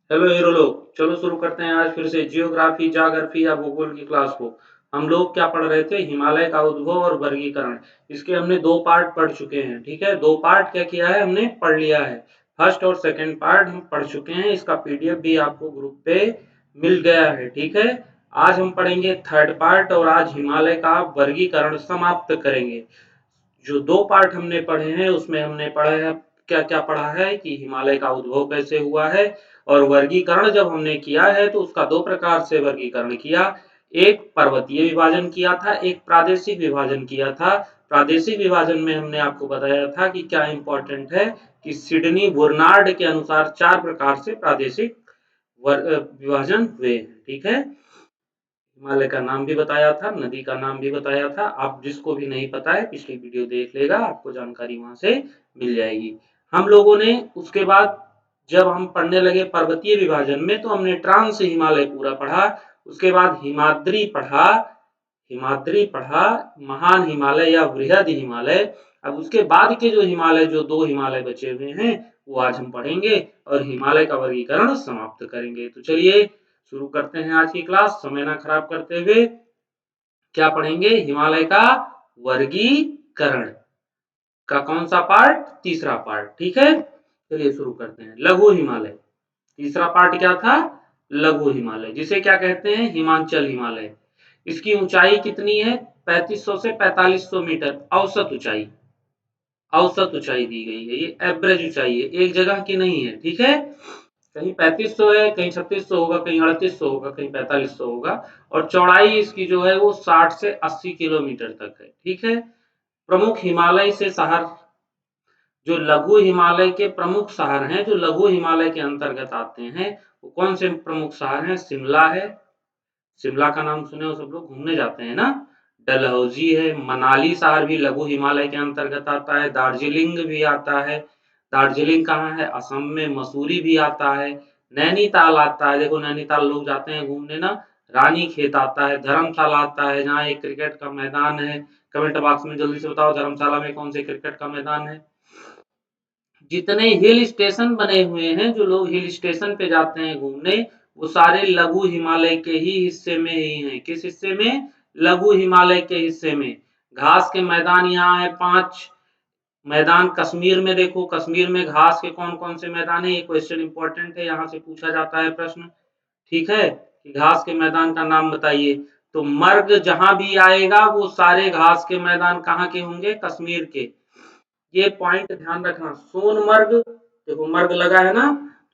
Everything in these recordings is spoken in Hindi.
हेलो हीरो लोग, चलो शुरू करते हैं आज फिर से जियोग्राफी जाग्राफी या भूगोल की क्लास को। हम लोग क्या पढ़ रहे थे? हिमालय का उद्भव और वर्गीकरण। इसके हमने दो पार्ट पढ़ चुके हैं। ठीक है, दो पार्ट क्या किया है, हमने पढ़ लिया है। फर्स्ट और सेकंड पार्ट हम पढ़ चुके हैं। इसका पीडीएफ भी आपको ग्रुप पे मिल गया है। ठीक है, आज हम पढ़ेंगे थर्ड पार्ट और आज हिमालय का वर्गीकरण समाप्त करेंगे। जो दो पार्ट हमने पढ़े हैं उसमें हमने पढ़ा है, क्या क्या पढ़ा है कि हिमालय का उद्भव कैसे हुआ है, और वर्गीकरण जब हमने किया है तो उसका दो प्रकार से वर्गीकरण किया। एक पर्वतीय विभाजन किया था, एक प्रादेशिक विभाजन किया था। प्रादेशिक विभाजन में हमने आपको बताया था कि क्या इंपॉर्टेंट है कि सिडनी बुर्नार्ड के अनुसार चार प्रकार से प्रादेशिक विभाजन हुए हैं। ठीक है, हिमालय का नाम भी बताया था, नदी का नाम भी बताया था। आप जिसको भी नहीं पता है पिछली वीडियो देख लेगा, आपको जानकारी वहां से मिल जाएगी। हम लोगों ने उसके बाद जब हम पढ़ने लगे पर्वतीय विभाजन में तो हमने ट्रांस हिमालय पूरा पढ़ा। उसके बाद हिमाद्री पढ़ा, हिमाद्री पढ़ा, महान हिमालय या वृहद हिमालय। अब उसके बाद के जो हिमालय, जो दो हिमालय बचे हुए हैं वो आज हम पढ़ेंगे और हिमालय का वर्गीकरण समाप्त करेंगे। तो चलिए शुरू करते हैं आज की क्लास, समय ना खराब करते हुए। क्या पढ़ेंगे? हिमालय का वर्गीकरण का कौन सा पार्ट? तीसरा पार्ट। ठीक है, चलिए शुरू करते हैं। लघु हिमालय, तीसरा पार्ट क्या था? लघु हिमालय, जिसे क्या कहते हैं? हिमांचल हिमालय। इसकी ऊंचाई कितनी है? 3500 से 4500 मीटर औसत ऊंचाई। औसत ऊंचाई दी गई है, ये एवरेज ऊंचाई है, एक जगह की नहीं है। ठीक है, कहीं 3500 है, कहीं 3600 होगा, कहीं 3800 होगा, कहीं 4500 होगा। और चौड़ाई इसकी जो है वो 60 से 80 किलोमीटर तक है। ठीक है, प्रमुख हिमालय से शहर, जो लघु हिमालय के प्रमुख शहर हैं, जो लघु हिमालय के अंतर्गत आते हैं, वो कौन से प्रमुख शहर हैं? शिमला है, शिमला का नाम सुने हो सब लोग, घूमने जाते हैं ना। डलहौजी है, मनाली शहर भी लघु हिमालय के अंतर्गत आता है। दार्जिलिंग भी आता है। दार्जिलिंग कहाँ है? असम में। मसूरी भी आता है। नैनीताल आता है, देखो नैनीताल लोग जाते हैं घूमने ना। रानी खेत आता है, धर्मशाला आता है जहाँ एक क्रिकेट का मैदान है। कमेंट बॉक्स में जल्दी से बताओ धर्मशाला में कौन से क्रिकेट का मैदान है। जितने हिल स्टेशन बने हुए हैं, जो लोग हिल स्टेशन पे जाते हैं घूमने, वो सारे लघु हिमालय के ही हिस्से में ही हैं। किस हिस्से में? लघु हिमालय के हिस्से में। घास के मैदान यहाँ है 5 मैदान। कश्मीर में देखो, कश्मीर में घास के कौन कौन से मैदान है, ये क्वेश्चन इंपॉर्टेंट है, यहाँ से पूछा जाता है प्रश्न। ठीक है, कि घास के मैदान का नाम बताइए। तो मर्ग जहां भी आएगा वो सारे घास के मैदान कहाँ के होंगे? कश्मीर के। ये पॉइंट ध्यान रखना। सोनमर्ग, देखो मर्ग लगा है ना,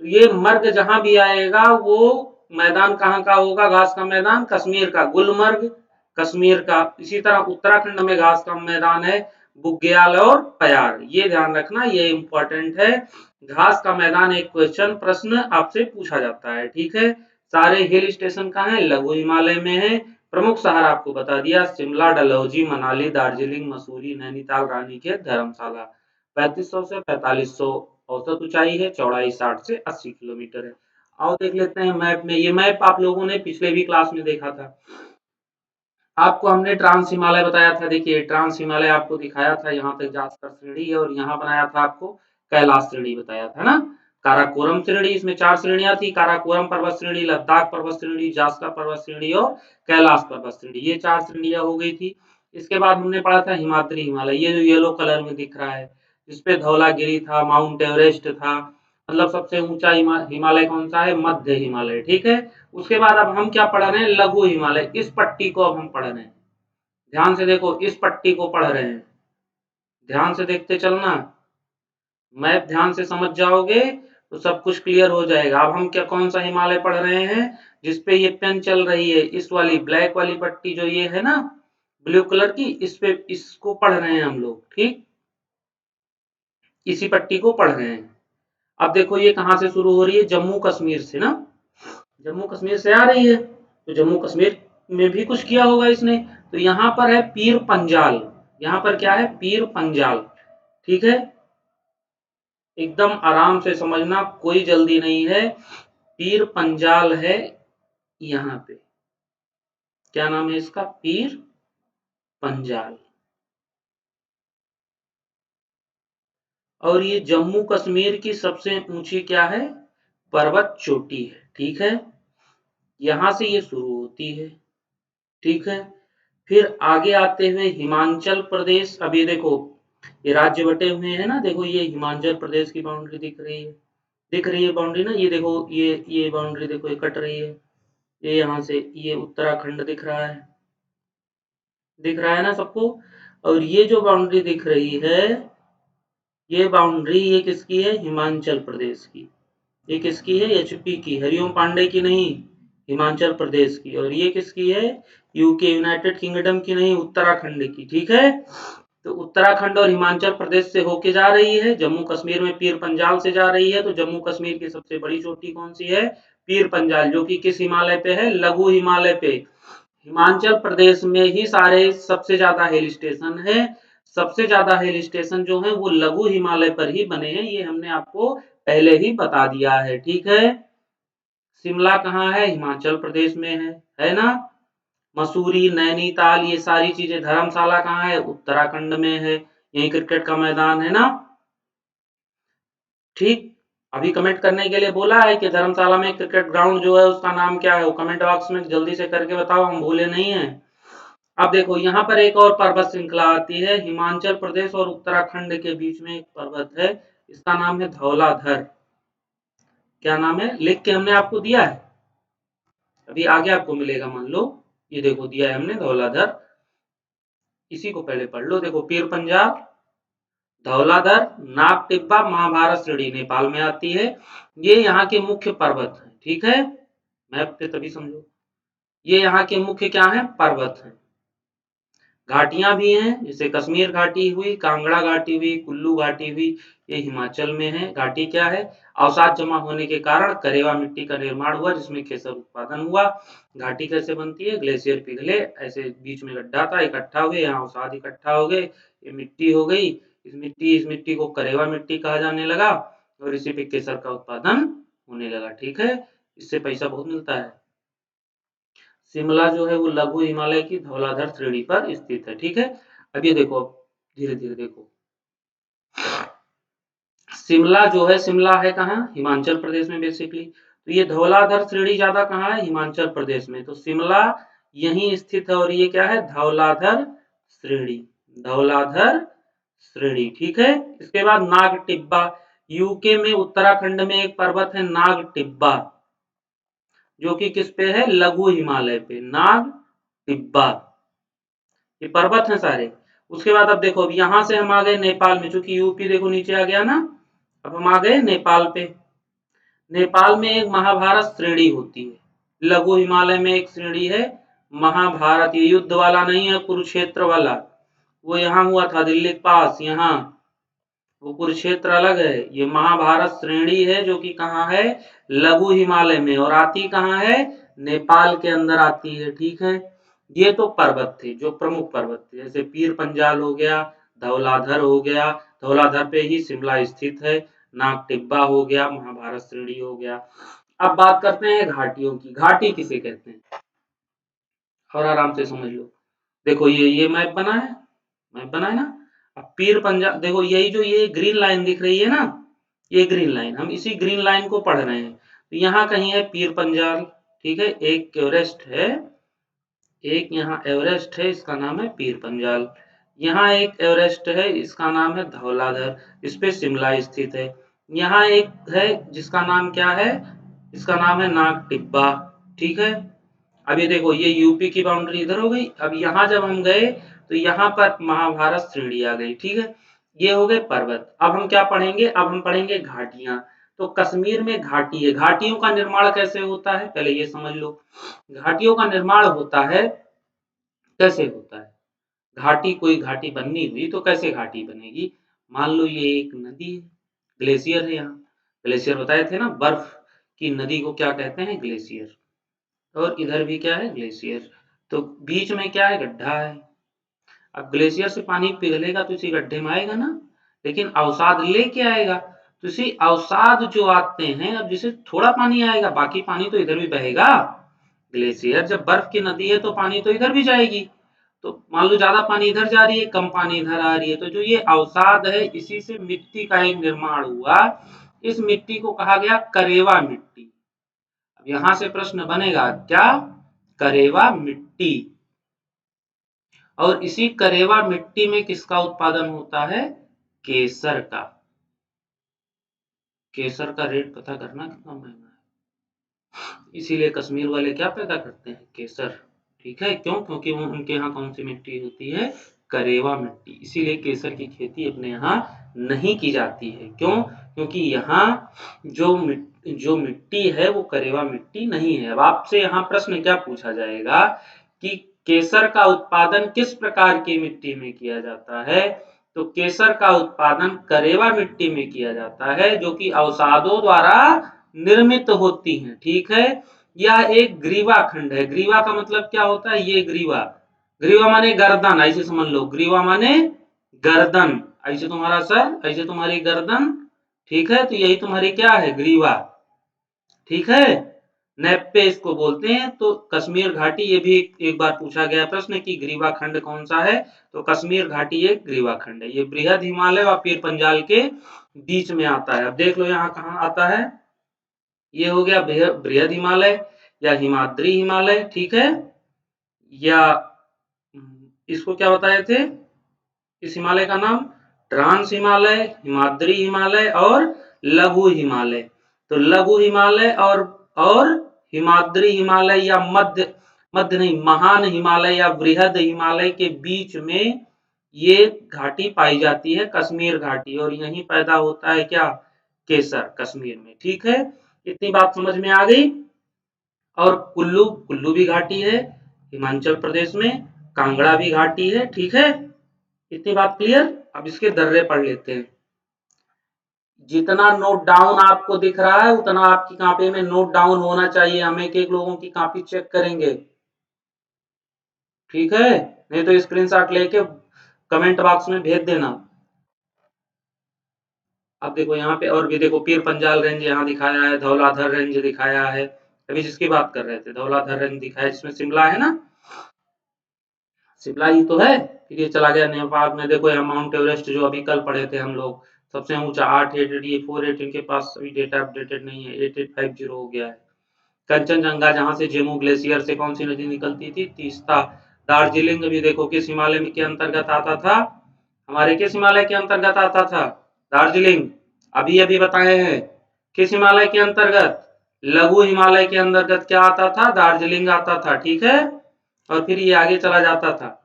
तो ये मर्ग जहां भी आएगा वो मैदान कहाँ का होगा? घास का मैदान कश्मीर का। गुलमर्ग कश्मीर का। इसी तरह उत्तराखंड में घास का मैदान है बुग्याल और पयार, ये ध्यान रखना, ये इंपॉर्टेंट है। घास का मैदान एक क्वेश्चन प्रश्न आपसे पूछा जाता है। ठीक है, सारे हिल स्टेशन कहाँ है? लघु हिमालय में है। प्रमुख शहर आपको बता दिया, शिमला, डलहौजी, मनाली, दार्जिलिंग, मसूरी, नैनीताल, रानीखेत, धर्मशाला। 3500 से 4500 औसत ऊंचाई है, चौड़ाई 60 से 80 किलोमीटर है। आओ देख लेते हैं मैप में। ये मैप आप लोगों ने पिछले भी क्लास में देखा था। आपको हमने ट्रांस हिमालय बताया था, देखिए ट्रांस हिमालय आपको दिखाया था, यहाँ तक जास्कर श्रेणी है, और यहाँ बनाया था आपको कैलाश श्रेणी बताया था ना। काराकोरम श्रेणी, इसमें 4 श्रेणियां थी, काराकोरम पर्वत श्रेणी, लद्दाख पर्वत श्रेणी, जास्कर पर्वत श्रेणी और कैलाश पर्वत श्रेणी, ये 4 श्रेणियां हो गई थी। इसके बाद हमने पढ़ा था हिमाद्री हिमालय, ये जो येलो कलर में दिख रहा है, जिसपे धौलागिरी था, माउंट एवरेस्ट था। मतलब सबसे ऊंचा हिमालय कौन सा है? मध्य हिमालय। ठीक है, उसके बाद अब हम क्या पढ़ रहे हैं? लघु हिमालय, इस पट्टी को अब हम पढ़ रहे हैं। ध्यान से देखो, इस पट्टी को पढ़ रहे हैं, ध्यान से देखते चलना। मैप ध्यान से समझ जाओगे तो सब कुछ क्लियर हो जाएगा। अब हम क्या, कौन सा हिमालय पढ़ रहे हैं? जिसपे ये पेन चल रही है, इस वाली ब्लैक वाली पट्टी जो ये है ना, ब्लू कलर की, इस पे इसको पढ़ रहे हैं हम लोग। ठीक, इसी पट्टी को पढ़ रहे हैं। अब देखो ये कहां से शुरू हो रही है? जम्मू कश्मीर से ना, जम्मू कश्मीर से आ रही है। तो जम्मू कश्मीर में भी कुछ किया होगा इसने। तो यहाँ पर है पीर पंजाल, यहाँ पर क्या है? पीर पंजाल। ठीक है, एकदम आराम से समझना, कोई जल्दी नहीं है। पीर पंजाल है यहाँ पे, क्या नाम है इसका? पीर पंजाल। और ये जम्मू कश्मीर की सबसे ऊंची क्या है? पर्वत चोटी है, ठीक है, यहां से ये शुरू होती है, ठीक है। फिर आगे आते हुए हिमाचल प्रदेश, अब ये देखो ये राज्य बटे हुए हैं ना, देखो ये हिमाचल प्रदेश की बाउंड्री दिख रही है बाउंड्री ना, ये देखो ये बाउंड्री देखो ये कट रही है, ये यहाँ से ये उत्तराखंड दिख रहा है ना सबको। और ये जो बाउंड्री दिख रही है, ये बाउंड्री ये किसकी है, हिमाचल प्रदेश की। ये किसकी है, एचपी की, हरिओम पांडे की नहीं, हिमाचल प्रदेश की। और ये किसकी है, यूके यूनाइटेड किंगडम की नहीं, उत्तराखंड की, ठीक है। तो उत्तराखंड और हिमाचल प्रदेश से होके जा रही है, जम्मू कश्मीर में पीर पंजाल से जा रही है। तो जम्मू कश्मीर की सबसे बड़ी चोटी कौन सी है, पीर पंजाल, जो कि किस हिमालय पे है, लघु हिमालय पे। हिमाचल प्रदेश में ही सारे सबसे ज्यादा हिल स्टेशन है, सबसे ज्यादा हिल स्टेशन जो है वो लघु हिमालय पर ही बने हैं, ये हमने आपको पहले ही बता दिया है, ठीक है। शिमला कहाँ है, हिमाचल प्रदेश में है ना। मसूरी, नैनीताल, ये सारी चीजें, धर्मशाला कहाँ है, उत्तराखंड में है, यही क्रिकेट का मैदान है ना, ठीक। अभी कमेंट करने के लिए बोला है कि धर्मशाला में क्रिकेट ग्राउंड जो है उसका नाम क्या है, वो कमेंट बॉक्स में जल्दी से करके बताओ, हम भूले नहीं है। अब देखो यहाँ पर एक और पर्वत श्रृंखला आती है, हिमाचल प्रदेश और उत्तराखंड के बीच में एक पर्वत है, इसका नाम है धौलाधर। क्या नाम है, लिख के हमने आपको दिया है, अभी आगे आपको मिलेगा, मान लो ये देखो दिया है हमने धौलाधर, इसी को पहले पढ़ लो। देखो पीर पंजाल, धौलाधर, नाग टिब्बा, महाभारत श्रेणी नेपाल में आती है, ये यहाँ के मुख्य पर्वत है, ठीक है, मैप पे तभी समझो। ये यहाँ के मुख्य क्या है, पर्वत है। घाटियां भी हैं, जैसे कश्मीर घाटी हुई, कांगड़ा घाटी हुई, कुल्लू घाटी हुई, ये हिमाचल में है। घाटी क्या है, अवसाद जमा होने के कारण करेवा मिट्टी का निर्माण हुआ, जिसमें केसर उत्पादन हुआ। घाटी कैसे बनती है, ग्लेशियर पिघले, ऐसे बीच में गड्ढा था, इकट्ठा हुए, यहाँ अवसाद इकट्ठा हो गए, ये मिट्टी हो गई, इस मिट्टी को करेवा मिट्टी कहा जाने लगा, और इसी पे केसर का उत्पादन होने लगा, ठीक है। इससे पैसा बहुत मिलता है। शिमला जो है वो लघु हिमालय की धौलाधर श्रेणी पर स्थित है, ठीक है। अब ये देखो, धीरे धीरे देखो, शिमला जो है, शिमला है कहाँ, हिमाचल प्रदेश में बेसिकली। तो ये धौलाधर श्रेणी ज्यादा कहाँ है, हिमाचल प्रदेश में। तो शिमला यहीं स्थित है, और ये क्या है, धौलाधर श्रेणी, धौलाधर श्रेणी, ठीक है। इसके बाद नाग टिब्बा, यूके में उत्तराखंड में एक पर्वत है नाग टिब्बा, जो कि किस पे है, लघु हिमालय पे, नाग टिब्बा, ये पर्वत हैं सारे। उसके बाद अब देखो, अब यहां से हम आ गए नेपाल में, चूंकि यूपी देखो नीचे आ गया ना, अब हम आ गए नेपाल पे। नेपाल में एक महाभारत श्रेणी होती है, लघु हिमालय में एक श्रेणी है महाभारत, ये युद्ध वाला नहीं है, कुरुक्षेत्र वाला, वो यहाँ हुआ था दिल्ली के पास, यहाँ, वो कुरुक्षेत्र अलग है। ये महाभारत श्रेणी है, जो कि कहाँ है, लघु हिमालय में, और आती कहाँ है, नेपाल के अंदर आती है, ठीक है। ये तो पर्वत थे, जो प्रमुख पर्वत थे, जैसे पीर पंजाल हो गया, धौलाधर हो गया, धौलाधर पे ही शिमला स्थित है, नाग टिब्बा हो गया, महाभारत श्रेणी हो गया। अब बात करते हैं घाटियों की, घाटी किसे कहते हैं, और आराम से समझ लो। देखो ये मैप बना है ना। अब पीर पंजाल देखो, यही जो ये ग्रीन लाइन दिख रही है ना, ये ग्रीन लाइन, हम इसी ग्रीन लाइन को पढ़ रहे हैं। तो यहाँ कहीं है पीर पंजाल, ठीक है, एक एवरेस्ट है, एक यहाँ एवरेस्ट है, इसका नाम है पीर पंजाल। यहाँ एक एवरेस्ट है, इसका नाम है धौलाधर, इस पे शिमला स्थित है। यहाँ एक है जिसका नाम क्या है, इसका नाम है नाग टिब्बा, ठीक है। अब ये देखो, ये यूपी की बाउंड्री इधर हो गई। अब यहाँ जब हम गए, तो यहाँ पर महाभारत श्रेणी आ गई, ठीक है। ये हो गए पर्वत। अब हम क्या पढ़ेंगे, अब हम पढ़ेंगे घाटियां। तो कश्मीर में घाटी है, घाटियों का निर्माण कैसे होता है, पहले ये समझ लो। घाटियों का निर्माण होता है, कैसे होता है, घाटी, कोई घाटी बननी हुई तो कैसे घाटी बनेगी। मान लो ये एक नदी है, ग्लेशियर है, यहाँ ग्लेशियर बताए थे ना, बर्फ की नदी को क्या कहते हैं, ग्लेशियर, और इधर भी क्या है, ग्लेशियर। तो बीच में क्या है, गड्ढा है। अब ग्लेशियर से पानी पिघलेगा तो इसी गड्ढे में आएगा ना, लेकिन अवसाद लेके आएगा, तो इसी अवसाद जो आते हैं, अब जैसे थोड़ा पानी आएगा, बाकी पानी तो इधर भी बहेगा। ग्लेशियर जब बर्फ की नदी है तो पानी तो इधर भी जाएगी। तो मान लो ज्यादा पानी इधर जा रही है, कम पानी इधर आ रही है, तो जो ये अवसाद है, इसी से मिट्टी का एक निर्माण हुआ, इस मिट्टी को कहा गया करेवा मिट्टी। अब यहां से प्रश्न बनेगा क्या, करेवा मिट्टी। और इसी करेवा मिट्टी में किसका उत्पादन होता है, केसर का। केसर का रेट पता करना कितना महंगा है, इसीलिए कश्मीर वाले क्या पैदा करते हैं, केसर। ठीक है, क्यों, क्योंकि वो उनके यहाँ कौन सी मिट्टी होती है, करेवा मिट्टी, इसीलिए केसर की खेती अपने यहाँ नहीं की जाती है। क्यों, क्योंकि यहाँ जो मिट्टी है वो करेवा मिट्टी नहीं है। अब आपसे यहाँ प्रश्न क्या पूछा जाएगा कि केसर का उत्पादन किस प्रकार की मिट्टी में किया जाता है, तो केसर का उत्पादन करेवा मिट्टी में किया जाता है, जो कि अवसादों द्वारा निर्मित होती हैं। ठीक है, यह एक ग्रीवा खंड है। ग्रीवा का मतलब क्या होता है, ये ग्रीवा, ग्रीवा माने गर्दन, ऐसे समझ लो, ग्रीवा माने गर्दन, ऐसे तुम्हारा सर, ऐसे तुम्हारी गर्दन। ठीक है, तो यही तुम्हारी क्या है, ग्रीवा। ठीक है, नेप्पे इसको बोलते हैं। तो कश्मीर घाटी, ये भी एक बार पूछा गया प्रश्न कि ग्रीवा खंड कौन सा है, तो कश्मीर घाटी एक ग्रीवा खंड है। ये बृहद हिमालय और पीर पंजाल के बीच में आता है। अब देख लो यहाँ कहाँ आता है, ये हो गया बृहद हिमालय या हिमाद्री हिमालय। ठीक है, या इसको क्या बताए थे, इस हिमालय का नाम ट्रांस हिमालय, हिमाद्री हिमालय और लघु हिमालय। तो लघु हिमालय और हिमाद्री हिमालय या मध्य मध्य नहीं, महान हिमालय या बृहद हिमालय के बीच में ये घाटी पाई जाती है, कश्मीर घाटी, और यहीं पैदा होता है क्या, केसर, कश्मीर में। ठीक है, इतनी बात समझ में आ गई। और कुल्लू, कुल्लू भी घाटी है हिमाचल प्रदेश में, कांगड़ा भी घाटी है। ठीक है, इतनी बात क्लियर। अब इसके दर्रे पढ़ लेते हैं। जितना नोट डाउन आपको दिख रहा है उतना आपकी कॉपी में नोट डाउन होना चाहिए। हम एक एक लोगों की कॉपी चेक करेंगे, ठीक है, नहीं तो स्क्रीनशॉट लेके कमेंट बॉक्स में भेज देना। अब देखो यहाँ पे और भी देखो, पीर पंजाल रेंज यहाँ दिखाया है, धौलाधर रेंज दिखाया है, अभी जिसकी बात कर रहे थे धौलाधर रेंज दिखाया है, जिसमें शिमला है ना, शिमला ही तो है। फिर ये चला गया नेपाल में, देखो यहाँ माउंट एवरेस्ट जो अभी कल पढ़े थे हम लोग, सबसे ऊंचा 888, ये 418 के पास अभी डेटा अपडेटेड नहीं है, 8850 हो गया है। कंचनजंगा जहां से जेमू ग्लेशियर से कौन सी नदी निकलती थी, तीस्ता। दार्जिलिंग भी देखो किस हिमालय के अंतर्गत आता था, हमारे किस हिमालय के अंतर्गत आता था, दार्जिलिंग, अभी अभी बताए हैं किस हिमालय के अंतर्गत, लघु हिमालय के अंतर्गत क्या आता था, दार्जिलिंग आता था। ठीक है, और फिर ये आगे चला जाता था।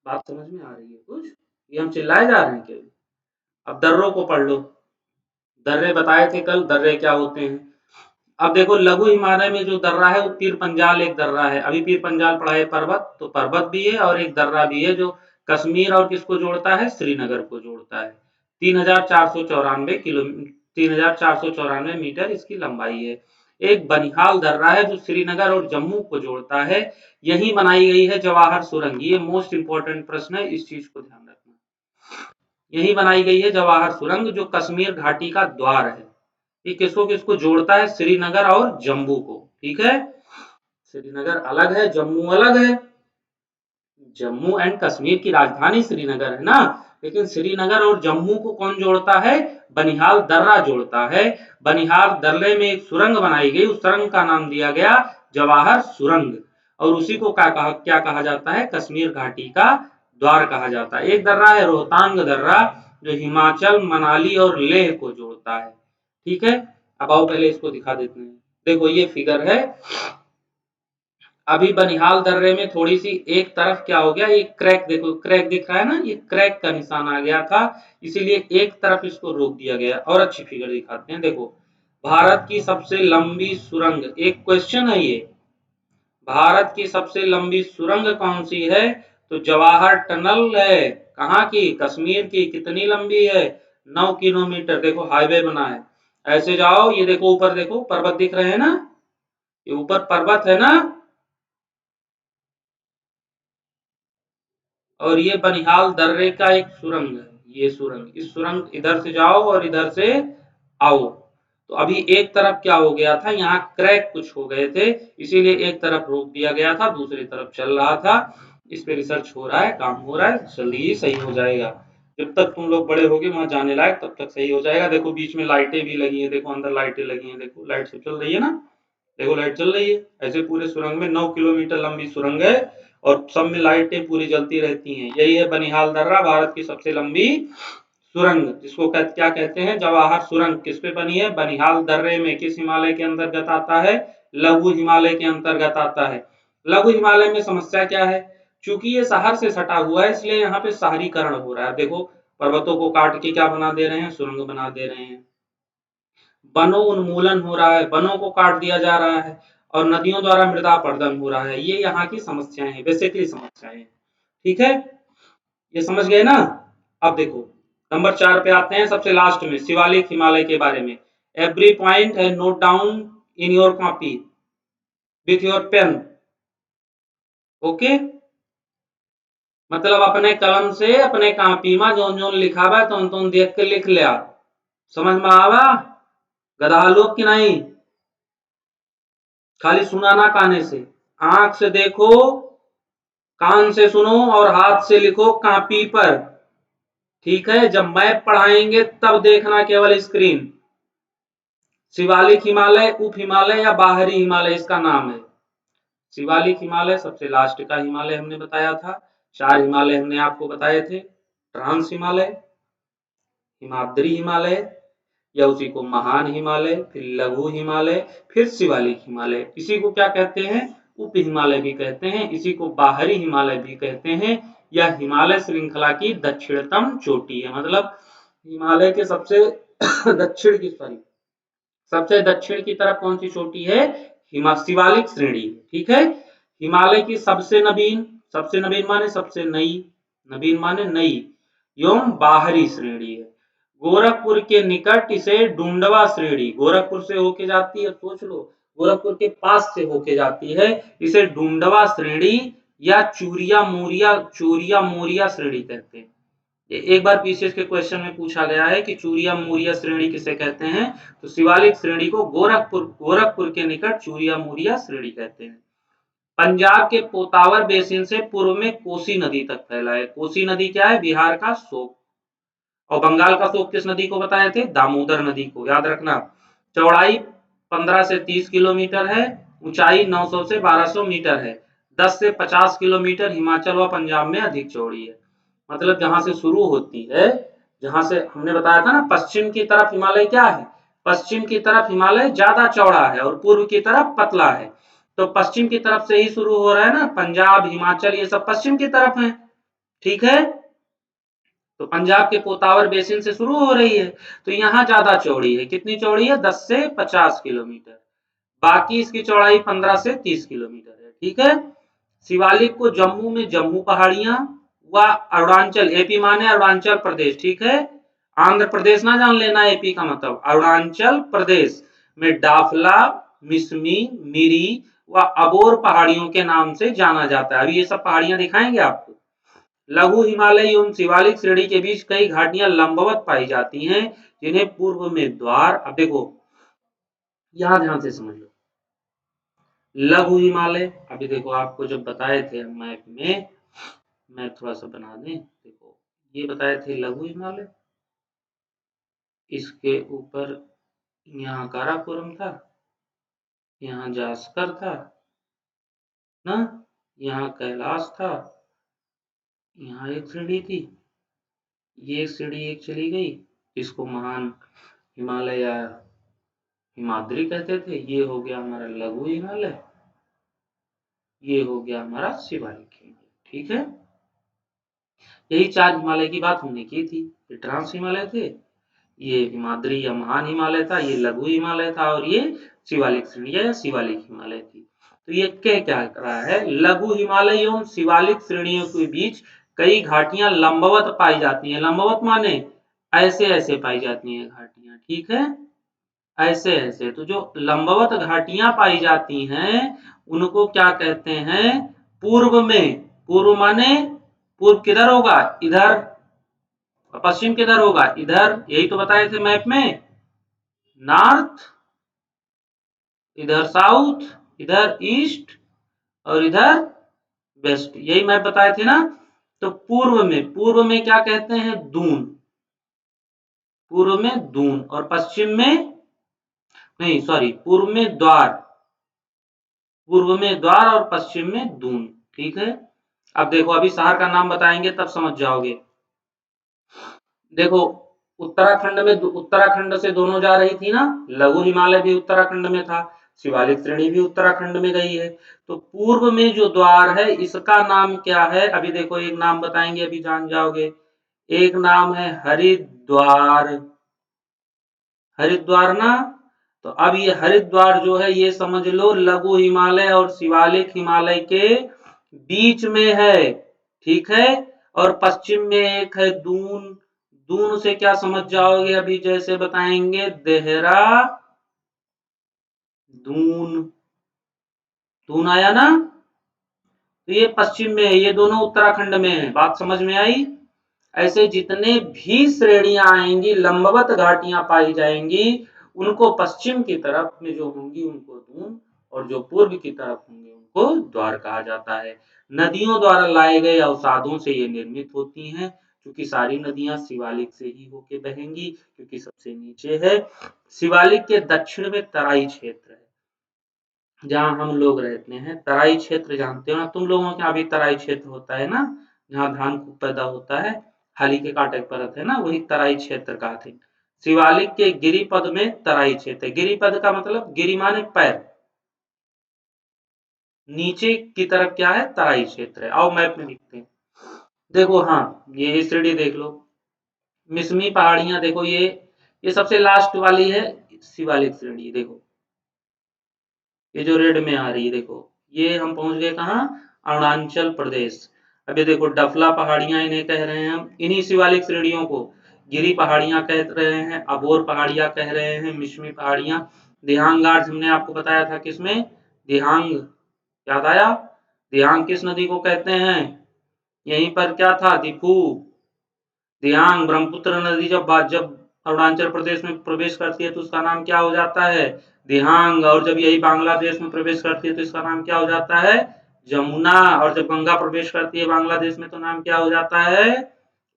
बात समझ में आ रही है कुछ, ये हम चिल्लाए जा रहे हैं क्या। अब दर्रों को पढ़ लो, दर्रे बताए थे कल, दर्रे क्या होते हैं। अब देखो लघु हिमालय में जो दर्रा है वो पीर पंजाल एक दर्रा है, अभी पीर पंजाल पढ़ा है पर्वत, तो पर्वत भी है और एक दर्रा भी है जो कश्मीर और किसको जोड़ता है, श्रीनगर को जोड़ता है। 3494 किलो, 3494 मीटर इसकी लंबाई है। एक बनिहाल दर्रा है जो श्रीनगर और जम्मू को जोड़ता है, यही बनाई गई है जवाहर सुरंग। ये मोस्ट इंपॉर्टेंट प्रश्न है, इस चीज को ध्यान रखना। यही बनाई गई है जवाहर सुरंग जो कश्मीर घाटी का द्वार है। ये किसको किसको जोड़ता है, श्रीनगर और जम्मू को। ठीक है, श्रीनगर अलग है, जम्मू अलग है। जम्मू एंड कश्मीर की राजधानी श्रीनगर है ना, लेकिन श्रीनगर और जम्मू को कौन जोड़ता है, बनिहाल दर्रा जोड़ता है। बनिहाल दर्रे में एक सुरंग बनाई गई, उस सुरंग का नाम दिया गया जवाहर सुरंग, और उसी को क्या कहा जाता है, कश्मीर घाटी का द्वार कहा जाता है। एक दर्रा है रोहतांग दर्रा जो हिमाचल, मनाली और लेह को जोड़ता है। ठीक है, अब आओ पहले इसको दिखा देते हैं। देखो ये फिगर है, अभी बनिहाल दर्रे में थोड़ी सी एक तरफ क्या हो गया, एक क्रैक, देखो क्रैक दिख रहा है ना, ये क्रैक का निशान आ गया था, इसीलिए एक तरफ इसको रोक दिया गया। और अच्छी फिगर दिखाते हैं, देखो भारत की सबसे लंबी सुरंग, एक क्वेश्चन है ये, भारत की सबसे लंबी सुरंग कौन सी है, तो जवाहर टनल है। कहाँ की, कश्मीर की। कितनी लंबी है, 9 किलोमीटर। देखो हाईवे बना है, ऐसे जाओ, ये देखो ऊपर देखो पर्वत दिख रहे हैं ना, ये ऊपर पर्वत है ना, और ये बनिहाल दर्रे का एक सुरंग है, ये सुरंग, इस सुरंग इधर से जाओ और इधर से आओ। तो अभी एक तरफ क्या हो गया था, यहाँ क्रैक कुछ हो गए थे, इसीलिए एक तरफ रोक दिया गया था, दूसरी तरफ चल रहा था। इस पे रिसर्च हो रहा है, काम हो रहा है, जल्दी ही सही हो जाएगा। जब तक तुम लोग बड़े होगे वहां जाने लायक तब तक सही हो जाएगा। देखो बीच में लाइटें भी लगी हैं, देखो अंदर लाइटें लगी हैं, देखो लाइट सब चल रही है ना, देखो लाइट चल रही है। ऐसे पूरे सुरंग में 9 किलोमीटर लंबी सुरंग है और सब में लाइटें पूरी जलती रहती हैं। यही है बनिहाल दर्रा, भारत की सबसे लंबी सुरंग, जिसको क्या कहते हैं, जवाहर सुरंग। किस पे बनी है? बनिहाल दर्रे में। किस हिमालय के अंतर्गत आता है? लघु हिमालय के अंतर्गत आता है। लघु हिमालय में समस्या क्या है? चूंकि ये शहर से सटा हुआ है इसलिए यहाँ पे शहरीकरण हो रहा है। देखो पर्वतों को काट के क्या बना दे रहे हैं? सुरंग बना दे रहे हैं। वनों उन्मूलन हो रहा है, वनों को काट दिया जा रहा है और नदियों द्वारा मृदा अपरदन हो रहा है। ये यहाँ की समस्याएं हैं, बेसिकली समस्याएं। ठीक है, ये समझ गए ना? अब देखो नंबर 4 पे आते हैं, सबसे लास्ट में शिवालिक हिमालय के बारे में। एवरी पॉइंट है note down in your copy with your pen. Okay, मतलब अपने कलम से अपने कॉपी में जोन जोन लिखा हुआ है तो देख के लिख लिया। समझ में आवा गधा लोग की नहीं? खाली सुनाना काने से, आंख से देखो, कान से सुनो और हाथ से लिखो कॉपी पर। ठीक है, जब मैप पढ़ाएंगे तब देखना केवल स्क्रीन। शिवालिक हिमालय, उप हिमालय या बाहरी हिमालय इसका नाम है। शिवालिक हिमालय सबसे लास्ट का हिमालय हमने बताया था। 4 हिमालय हमने आपको बताए थे, ट्रांस हिमालय, हिमाद्री हिमालय या उसी को महान हिमालय, फिर लघु हिमालय, फिर शिवालिक हिमालय। इसी को क्या कहते हैं? उप हिमालय भी कहते हैं, इसी को बाहरी हिमालय भी कहते हैं। यह हिमालय श्रृंखला की दक्षिणतम चोटी है। मतलब हिमालय के सबसे दक्षिण की, सॉरी, सबसे दक्षिण की तरफ कौन सी चोटी है? शिवालिक श्रेणी। ठीक है, हिमालय की सबसे नवीन, सबसे नवीन माने सबसे नई, नवीन माने नई एवं बाहरी श्रेणी है। गोरखपुर के निकट इसे डुंडवा श्रेणी, गोरखपुर से होके जाती है, सोच लो गोरखपुर के पास से होके जाती है, इसे डुंडवा श्रेणी या चूरिया मोरिया श्रेणी कहते हैं। एक बार पीसीएस के क्वेश्चन में पूछा गया है कि चूरिया मोरिया श्रेणी किसे कहते हैं, तो शिवालिक श्रेणी को गोरखपुर के निकट चूरिया मोरिया श्रेणी कहते हैं। पंजाब के पोतावर बेसिन से पूर्व में कोसी नदी तक फैला है। कोसी नदी क्या है? बिहार का शोक। और बंगाल का शोक किस नदी को बताए थे? दामोदर नदी को, याद रखना। चौड़ाई 15 से 30 किलोमीटर है, ऊंचाई 900 से 1200 मीटर है। 10 से 50 किलोमीटर हिमाचल व पंजाब में अधिक चौड़ी है। मतलब जहां से शुरू होती है, जहां से हमने बताया था ना पश्चिम की तरफ हिमालय क्या है? पश्चिम की तरफ हिमालय ज्यादा चौड़ा है और पूर्व की तरफ पतला है। तो पश्चिम की तरफ से ही शुरू हो रहा है ना, पंजाब हिमाचल ये सब पश्चिम की तरफ है। ठीक है, तो पंजाब के पोतावर बेसिन से शुरू हो रही है, तो यहां ज्यादा चौड़ी है। कितनी चौड़ी है? 10 से 50 किलोमीटर। बाकी इसकी चौड़ाई 15 से 30 किलोमीटर है। ठीक है, शिवालिक को जम्मू में जम्मू पहाड़ियां व अरुणाचल, एपी माने अरुणाचल प्रदेश, ठीक है, आंध्र प्रदेश ना जान लेना, एपी का मतलब अरुणाचल प्रदेश में डाफला, मिसमी, मिरी व अबोर पहाड़ियों के नाम से जाना जाता है। अभी ये सब पहाड़ियां दिखाएंगे आपको। लघु हिमालय एवं शिवालिक श्रेणी के बीच कई घाटियां लंबवत पाई जाती हैं, जिन्हें पूर्व में द्वार, अब देखो यहां ध्यान से समझ लो, लघु हिमालय, अभी देखो आपको जब बताए थे मैप में, मैं थोड़ा सा बना दें, देखो ये बताए थे लघु हिमालय, इसके ऊपर यहाँ काराकोरम था, यहाँ जास्कर था ना, यहाँ कैलाश था, यहाँ एक श्रेणी थी, ये सीढ़ी एक चली गई, इसको महान हिमालय या हिमाद्री कहते थे। ये हो गया हमारा लघु हिमालय, ये हो गया हमारा शिवालिक हिमालय। ठीक है, यही 4 हिमालय की बात हमने की थी। ये ट्रांस हिमालय थे, ये हिमाद्री या महान हिमालय था, ये लघु हिमालय था और ये शिवालिक श्रेणी या शिवालिक हिमालय थी। तो ये क्या कर रहा है? लघु हिमालय एवं शिवालिक श्रेणियों के बीच कई घाटियां लंबवत पाई जाती हैं। लंबवत माने ऐसे ऐसे पाई जाती हैं घाटियां। ठीक है, ऐसे ऐसे, तो जो लंबवत घाटियां पाई जाती हैं उनको क्या कहते हैं? पूर्व में, पूर्व माने पूर्व किधर होगा? इधर। पश्चिम किधर होगा? इधर। यही तो बताए थे मैप में, नॉर्थ, इधर साउथ, इधर ईस्ट और इधर वेस्ट, यही मैप बताए थे ना। तो पूर्व में क्या कहते हैं? दून। पूर्व में दून और पश्चिम में, नहीं सॉरी, पूर्व में द्वार, पूर्व में द्वार और पश्चिम में दून। ठीक है, अब देखो अभी शहर का नाम बताएंगे तब समझ जाओगे। देखो उत्तराखंड से दोनों जा रही थी ना, लघु हिमालय भी उत्तराखंड में था, शिवालिक श्रेणी भी उत्तराखंड में गई है। तो पूर्व में जो द्वार है इसका नाम क्या है? अभी देखो एक नाम बताएंगे, अभी जान जाओगे। एक नाम है हरिद्वार। हरिद्वार ना, तो अब ये हरिद्वार जो है ये समझ लो लघु हिमालय और शिवालिक हिमालय के बीच में है। ठीक है, और पश्चिम में एक है दून। दून से क्या समझ जाओगे? अभी जैसे बताएंगे, देहरा दून। दून आया ना, तो ये पश्चिम में है, ये दोनों उत्तराखंड में है। बात समझ में आई? ऐसे जितने भी श्रेणियां आएंगी, लंबवत घाटियां पाई जाएंगी, उनको पश्चिम की तरफ में जो होंगी उनको दून, और जो पूर्व की तरफ होंगे उनको द्वार कहा जाता है। नदियों द्वारा लाए गए अवसादों से ये निर्मित होती हैं, क्योंकि सारी नदियां शिवालिक से ही होके बहेंगी, क्योंकि सबसे नीचे है। शिवालिक के दक्षिण में तराई क्षेत्र है, जहाँ हम लोग रहते हैं। तराई क्षेत्र जानते हो ना तुम लोगों के यहाँ भी? तराई क्षेत्र होता है ना, जहाँ धान खूब पैदा होता है, हाली के कांटे परत है ना, वही तराई क्षेत्र कहते हैं। शिवालिक के गिरिपद में तराई क्षेत्र है। गिरिपद का मतलब गिरि माने पैर, नीचे की तरफ क्या है? तराई क्षेत्र है। आओ मैप में दिखते हैं। देखो हाँ, ये श्रेणी देख लो, मिसमी पहाड़ियां देखो, ये सबसे लास्ट वाली है शिवालिक श्रेणी। देखो ये जो रेड में आ रही है, देखो ये हम पहुंच गए कहाँ? अरुणाचल प्रदेश। अभी देखो डफला पहाड़ियां इन्हें कह रहे हैं हम, इन्हीं शिवालिक श्रेणियों को गिरी पहाड़ियां कह रहे हैं, अबोर पहाड़ियां कह रहे हैं, मिश्मी पहाड़ियां। दिहांग घाट हमने आपको बताया था किसमें? दिहांग, याद आया? दिहांग किस नदी को कहते हैं? यहीं पर क्या था? दिफू। दिहांग ब्रह्मपुत्र नदी जब अरुणाचल प्रदेश में प्रवेश करती है तो उसका नाम क्या हो जाता है? दिहांग। और जब यही बांग्लादेश में प्रवेश करती है तो इसका नाम क्या हो जाता है? जमुना। और जब गंगा प्रवेश करती है बांग्लादेश में तो नाम क्या हो जाता है?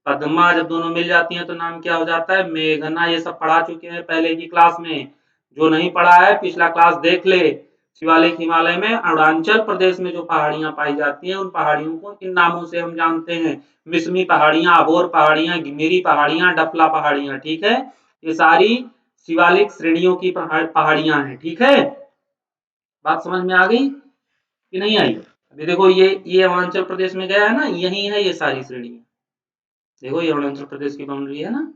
पद्मा। जब दोनों मिल जाती हैं तो नाम क्या हो जाता है? मेघना। ये सब पढ़ा चुके हैं पहले की क्लास में, जो नहीं पढ़ा है पिछला क्लास देख ले। शिवालिक हिमालय में अरुणाचल प्रदेश में जो पहाड़ियां पाई जाती हैं उन पहाड़ियों को इन नामों से हम जानते हैं। मिसमी पहाड़ियां, अबोर पहाड़ियां, गिमिरी पहाड़ियां, डफला पहाड़ियां। ठीक है, ये सारी शिवालिक श्रेणियों की पहाड़ियां हैं। ठीक है, बात समझ में आ गई कि नहीं आई? अभी देखो ये अरुणाचल प्रदेश में गया है ना, यही है ये सारी श्रेणियां। देखो ये अरुणाचल प्रदेश की बाउंड्री है ना,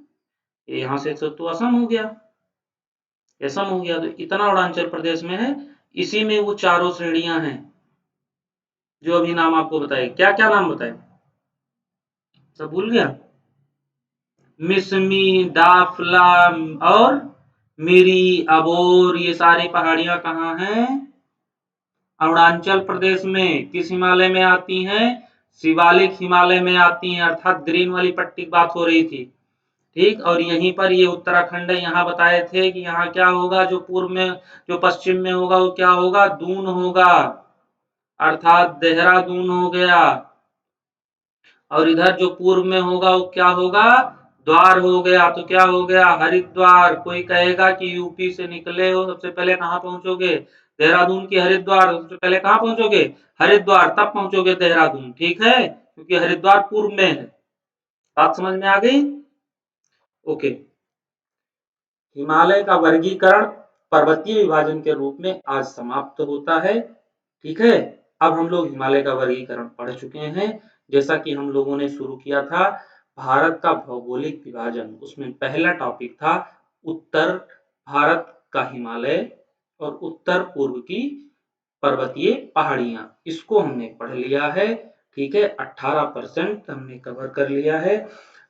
ये यहाँ से तो असम हो गया, असम हो गया, तो इतना अरुणाचल प्रदेश में है। इसी में वो चारों श्रेणियां हैं जो अभी नाम आपको बताए। क्या क्या नाम बताए? सब भूल गया? मिसमी, दाफला और मिरी, अबोर, ये सारी पहाड़ियां कहाँ हैं? अरुणाचल प्रदेश में। किस हिमालय में आती हैं? शिवालिक हिमालय में आती हैं, अर्थात ग्रीन वाली पट्टी की बात हो रही थी। ठीक, और यहीं पर ये उत्तराखंड है। यहाँ बताए थे कि यहाँ क्या होगा? जो पूर्व में, जो पश्चिम में होगा वो क्या होगा? दून होगा, अर्थात देहरादून हो गया। और इधर जो पूर्व में होगा वो क्या होगा? द्वार हो गया। तो क्या हो गया? हरिद्वार। कोई कहेगा कि यूपी से निकले हो, सबसे पहले कहाँ पहुंचोगे? देहरादून की हरिद्वार। सबसे पहले कहाँ पहुंचोगे? हरिद्वार, तब पहुंचोगे देहरादून। ठीक है, क्योंकि हरिद्वार पूर्व में है। बात समझ में आ गई? ओके। हिमालय का वर्गीकरण पर्वतीय विभाजन के रूप में आज समाप्त होता है। ठीक है, अब हम लोग हिमालय का वर्गीकरण पढ़ चुके हैं। जैसा कि हम लोगों ने शुरू किया था भारत का भौगोलिक विभाजन, उसमें पहला टॉपिक था उत्तर भारत का हिमालय और उत्तर पूर्व की पर्वतीय पहाड़ियां। इसको हमने पढ़ लिया है। ठीक है, 18% हमने कवर कर लिया है।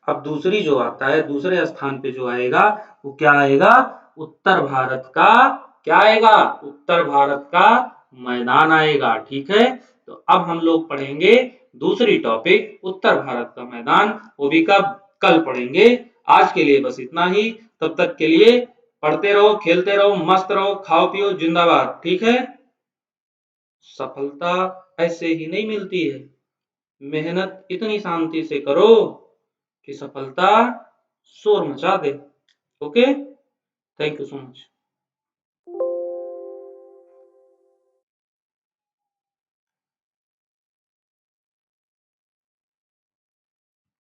अब दूसरी जो आता है, दूसरे स्थान पे जो आएगा वो क्या आएगा? उत्तर भारत का क्या आएगा? उत्तर भारत का मैदान आएगा। ठीक है, तो अब हम लोग पढ़ेंगे दूसरी टॉपिक उत्तर भारत का मैदान, वो भी कब? कल पढ़ेंगे। आज के लिए बस इतना ही। तब तक के लिए पढ़ते रहो, खेलते रहो, मस्त रहो, खाओ पियो, जिंदाबाद। ठीक है, सफलता ऐसे ही नहीं मिलती है। मेहनत इतनी शांति से करो कि सफलता शोर मचा दे। Okay, thank you so much.